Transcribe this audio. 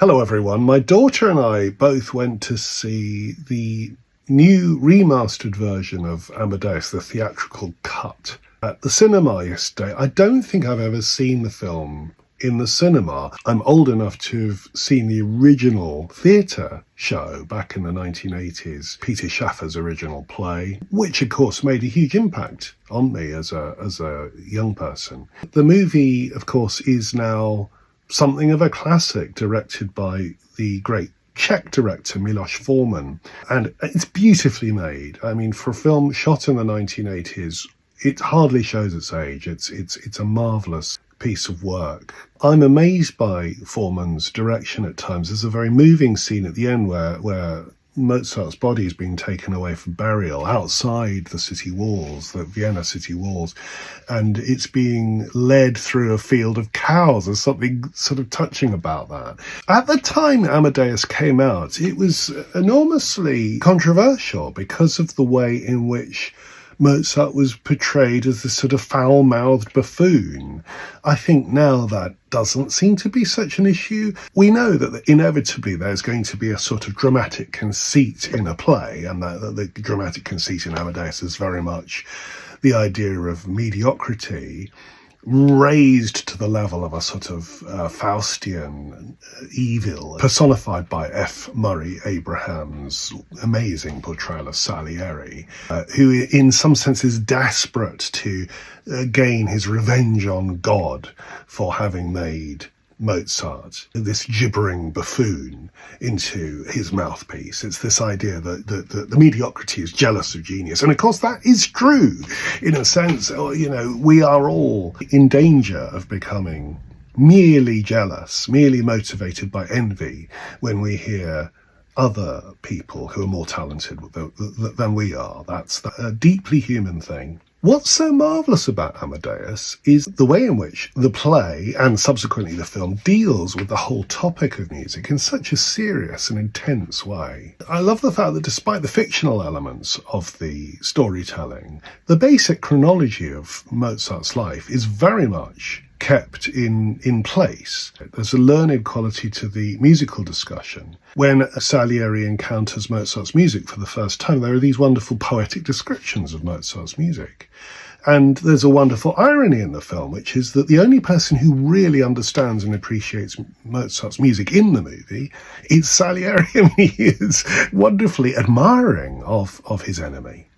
Hello everyone, my daughter and I both went to see the new remastered version of Amadeus, the theatrical cut, at the cinema yesterday. I don't think I've ever seen the film in the cinema. I'm old enough to have seen the original theatre show back in the 1980s, Peter Shaffer's original play, which of course made a huge impact on me as a young person. The movie, of course, is now something of a classic, directed by the great Czech director Miloš Forman, and it's beautifully made. I mean, for a film shot in the 1980s, it hardly shows its age. It's a marvellous piece of work. I'm amazed by Forman's direction at times. There's a very moving scene at the end where Mozart's body is being taken away for burial outside the city walls, the Vienna city walls, and it's being led through a field of cows. There's something sort of touching about that. At the time Amadeus came out, it was enormously controversial because of the way in which Mozart was portrayed as this sort of foul-mouthed buffoon. I think now that doesn't seem to be such an issue. We know that inevitably there's going to be a sort of dramatic conceit in a play, and that the dramatic conceit in Amadeus is very much the idea of mediocrity raised to the level of a sort of Faustian evil, personified by F. Murray Abraham's amazing portrayal of Salieri, who in some sense is desperate to gain his revenge on God for having made Mozart, this gibbering buffoon, into his mouthpiece. It's this idea that the mediocrity is jealous of genius. And of course that is true. In a sense, we are all in danger of becoming merely jealous, merely motivated by envy when we hear other people who are more talented than we are. That's a deeply human thing. What's so marvellous about Amadeus is the way in which the play, and subsequently the film, deals with the whole topic of music in such a serious and intense way. I love the fact that despite the fictional elements of the storytelling, the basic chronology of Mozart's life is very much kept in place. There's a learned quality to the musical discussion. When Salieri encounters Mozart's music for the first time, there are these wonderful poetic descriptions of Mozart's music. And there's a wonderful irony in the film, which is that the only person who really understands and appreciates Mozart's music in the movie is Salieri. I mean, he is wonderfully admiring of his enemy.